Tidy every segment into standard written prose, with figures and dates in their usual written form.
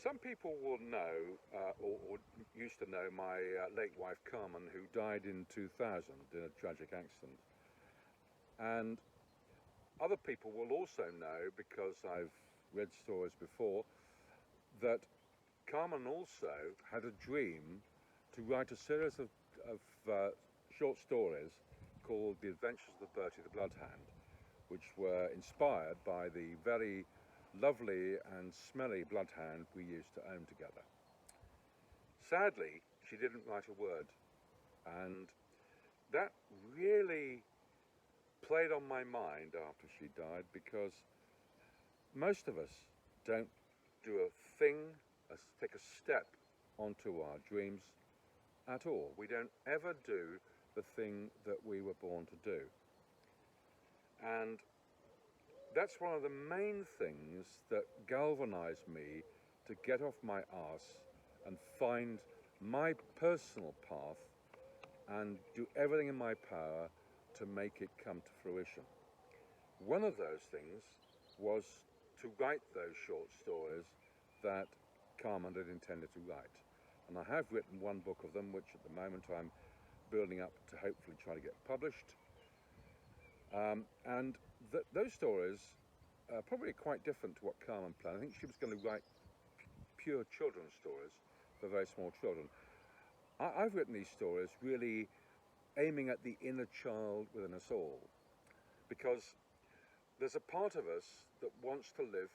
Some people will know, or used to know, my late wife Carmen, who died in 2000 in a tragic accident. And other people will also know, because I've read stories before, that Carmen also had a dream to write a series of short stories called The Adventures of Bertie the Bloodhound, which were inspired by the very lovely and smelly bloodhound we used to own together. Sadly, she didn't write a word, and that really played on my mind after she died, because most of us don't do a thing, take a step onto our dreams at all. We don't ever do the thing that we were born to do. And that's one of the main things that galvanized me to get off my arse and find my personal path and do everything in my power to make it come to fruition. One of those things was to write those short stories that Carmen had intended to write. And I have written one book of them, which at the moment I'm building up to hopefully try to get published. And those stories are probably quite different to what Carmen planned. I think she was going to write pure children's stories for very small children. I've written these stories really aiming at the inner child within us all, because there's a part of us that wants to live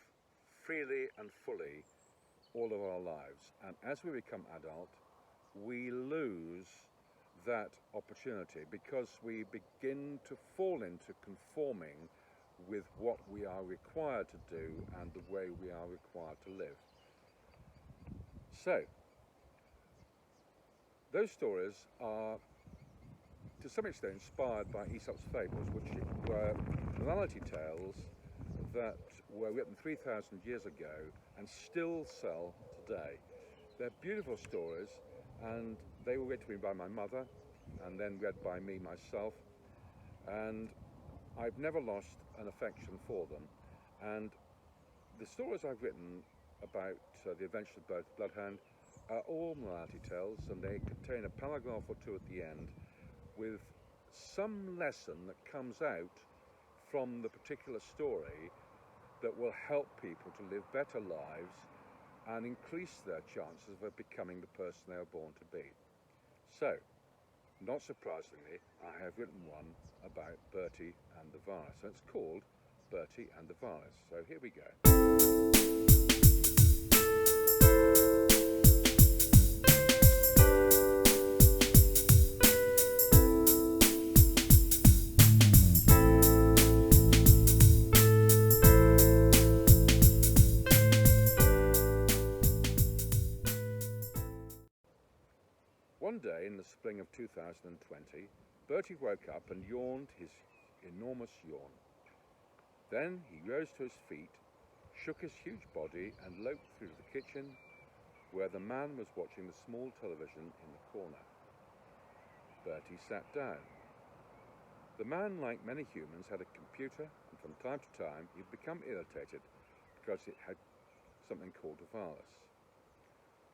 freely and fully all of our lives. And as we become adult, we lose that opportunity because we begin to fall into conforming with what we are required to do and the way we are required to live. So, those stories are to some extent inspired by Aesop's fables, which were morality tales that were written 3,000 years ago and still sell today. They're beautiful stories, and they were read to me by my mother and then read by me myself, and I've never lost an affection for them. And the stories I've written about the Adventures of Bertie the Bloodhound are all morality tales, and they contain a paragraph or two at the end with some lesson that comes out from the particular story that will help people to live better lives and increase their chances of becoming the person they were born to be. So, not surprisingly, I have written one about Bertie and the virus. So it's called Bertie and the virus. So here we go. One day in the spring of 2020, Bertie woke up and yawned his enormous yawn. Then he rose to his feet, shook his huge body and loped through to the kitchen, where the man was watching the small television in the corner. Bertie sat down. The man, like many humans, had a computer, and from time to time he'd become irritated because it had something called a virus.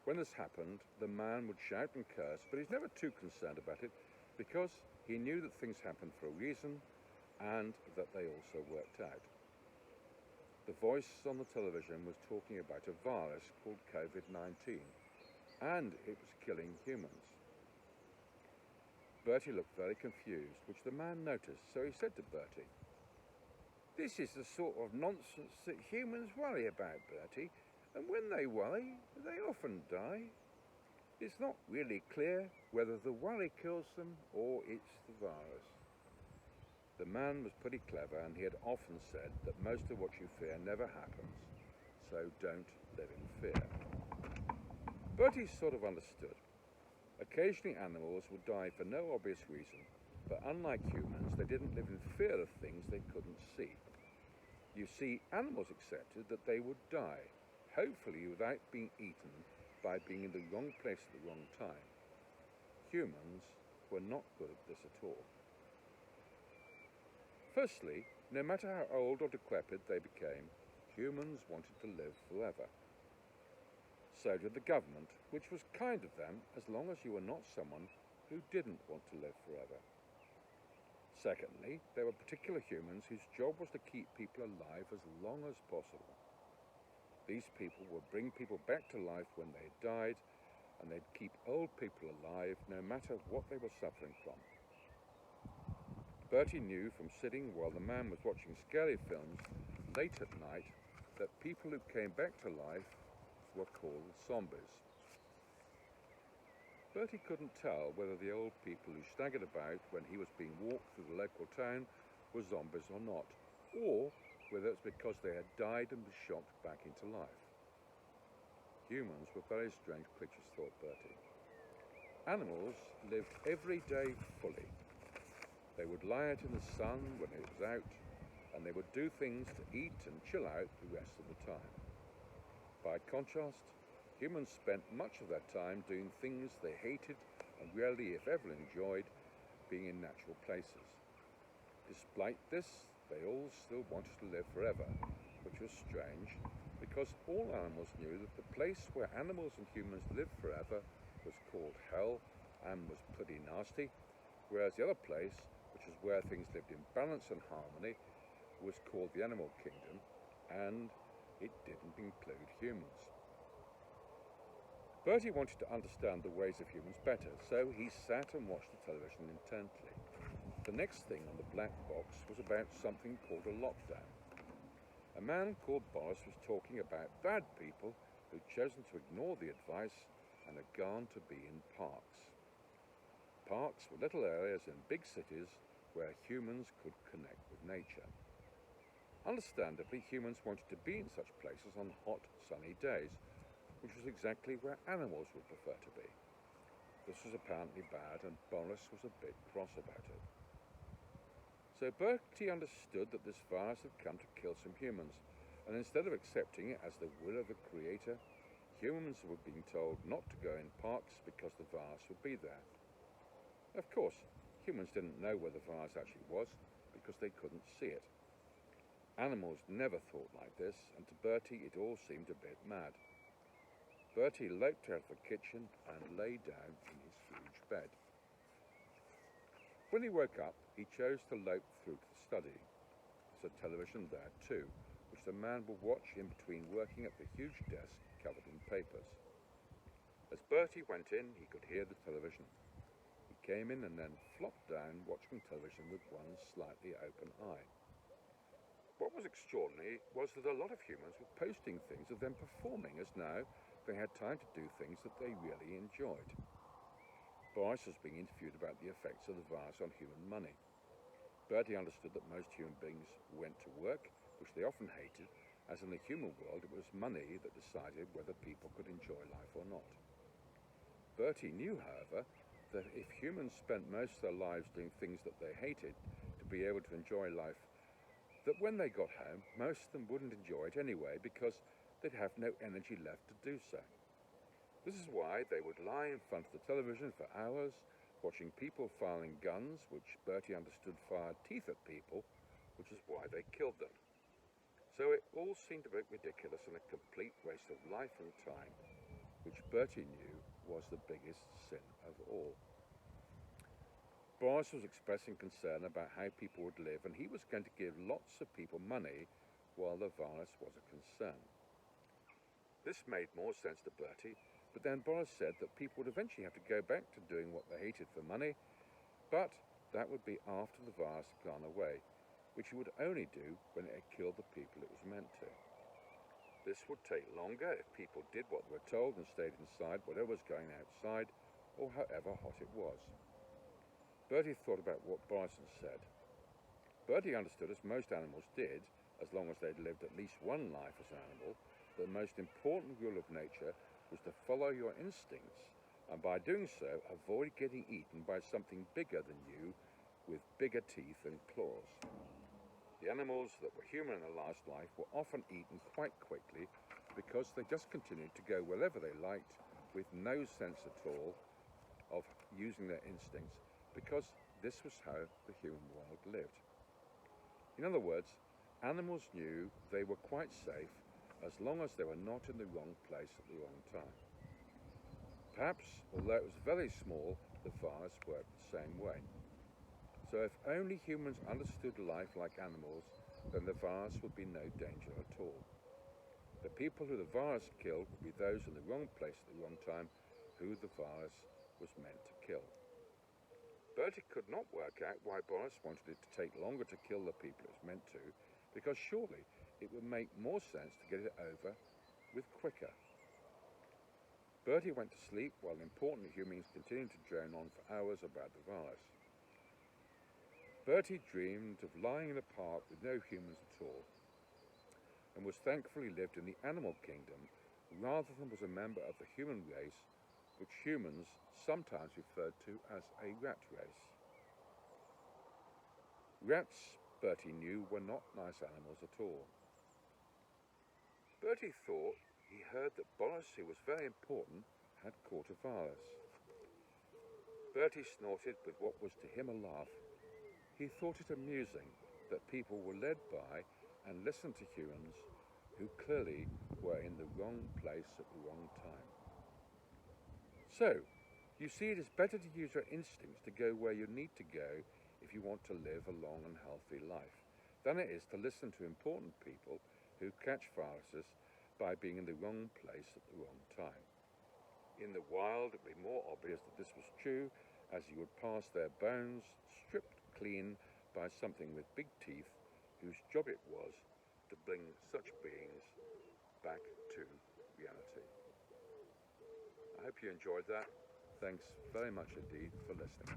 When this happened, the man would shout and curse, but he's never too concerned about it because he knew that things happened for a reason and that they also worked out. The voice on the television was talking about a virus called COVID-19, and it was killing humans. Bertie looked very confused, which the man noticed, so he said to Bertie, "This is the sort of nonsense that humans worry about, Bertie. And when they worry, they often die. It's not really clear whether the worry kills them or it's the virus." The man was pretty clever, and he had often said that most of what you fear never happens, so don't live in fear. Bertie sort of understood. Occasionally animals would die for no obvious reason, but unlike humans, they didn't live in fear of things they couldn't see. You see, animals accepted that they would die, hopefully without being eaten by being in the wrong place at the wrong time. Humans were not good at this at all. Firstly, no matter how old or decrepit they became, humans wanted to live forever. so did the government, which was kind of them as long as you were not someone who didn't want to live forever. Secondly, there were particular humans whose job was to keep people alive as long as possible. These people would bring people back to life when they died, and they'd keep old people alive no matter what they were suffering from. Bertie knew from sitting while the man was watching scary films late at night that people who came back to life were called zombies. Bertie couldn't tell whether the old people who staggered about when he was being walked through the local town were zombies or not, or whether it's because they had died and were shocked back into life. Humans were very strange creatures, thought Bertie. Animals lived every day fully. They would lie out in the sun when it was out, and they would do things to eat and chill out the rest of the time. By contrast, humans spent much of their time doing things they hated and rarely, if ever, enjoyed, being in natural places. Despite this, they all still wanted to live forever, which was strange, because all animals knew that the place where animals and humans lived forever was called hell and was pretty nasty, whereas the other place, which was where things lived in balance and harmony, was called the animal kingdom, and it didn't include humans. Bertie wanted to understand the ways of humans better, so he sat and watched the television intently. The next thing on the black box was about something called a lockdown. A man called Boris was talking about bad people who'd chosen to ignore the advice and had gone to be in parks. Parks were little areas in big cities where humans could connect with nature. Understandably, humans wanted to be in such places on hot, sunny days, which was exactly where animals would prefer to be. This was apparently bad, and Boris was a bit cross about it. So Bertie understood that this virus had come to kill some humans, and instead of accepting it as the will of the Creator, humans were being told not to go in parks because the virus would be there. Of course, humans didn't know where the virus actually was because they couldn't see it. Animals never thought like this, and to Bertie it all seemed a bit mad. Bertie loped out of the kitchen and lay down in his huge bed. When he woke up, he chose to lope through to the study. There's a television there too, which the man would watch in between working at the huge desk covered in papers. As Bertie went in, he could hear the television. He came in and then flopped down watching television with one slightly open eye. What was extraordinary was that a lot of humans were posting things of them performing as now they had time to do things that they really enjoyed. Boris was being interviewed about the effects of the virus on human money. Bertie understood that most human beings went to work, which they often hated, as in the human world it was money that decided whether people could enjoy life or not. Bertie knew, however, that if humans spent most of their lives doing things that they hated to be able to enjoy life, that when they got home, most of them wouldn't enjoy it anyway because they'd have no energy left to do so. This is why they would lie in front of the television for hours, watching people firing guns, which Bertie understood fired teeth at people, which is why they killed them. So it all seemed a bit ridiculous and a complete waste of life and time, which Bertie knew was the biggest sin of all. Boris was expressing concern about how people would live, and he was going to give lots of people money while the virus was a concern. This made more sense to Bertie, but then Boris said that people would eventually have to go back to doing what they hated for money, but that would be after the virus had gone away, which he would only do when it had killed the people it was meant to. This would take longer if people did what they were told and stayed inside whatever was going outside, or however hot it was. Bertie thought about what Boris had said. Bertie understood, as most animals did, as long as they'd lived at least one life as an animal, that the most important rule of nature was to follow your instincts, and by doing so, avoid getting eaten by something bigger than you with bigger teeth and claws. The animals that were human in the last life were often eaten quite quickly because they just continued to go wherever they liked with no sense at all of using their instincts, because this was how the human world lived. In other words, animals knew they were quite safe as long as they were not in the wrong place at the wrong time. Perhaps, although it was very small, the virus worked the same way. So if only humans understood life like animals, then the virus would be no danger at all. The people who the virus killed would be those in the wrong place at the wrong time, who the virus was meant to kill. Bertie could not work out why Boris wanted it to take longer to kill the people it was meant to, because surely it would make more sense to get it over with quicker. Bertie went to sleep while important humans continued to drone on for hours about the virus. Bertie dreamed of lying in a park with no humans at all, and was thankfully lived in the animal kingdom rather than was a member of the human race, which humans sometimes referred to as a rat race. Rats, Bertie knew, were not nice animals at all. Bertie thought he heard that Boris, who was very important, had caught a virus. Bertie snorted with what was to him a laugh. He thought it amusing that people were led by and listened to humans who clearly were in the wrong place at the wrong time. So, you see, it is better to use your instincts to go where you need to go if you want to live a long and healthy life, than it is to listen to important people who catch viruses by being in the wrong place at the wrong time. In the wild, it would be more obvious that this was true, as you would pass their bones stripped clean by something with big teeth whose job it was to bring such beings back to reality. I hope you enjoyed that. Thanks very much indeed for listening.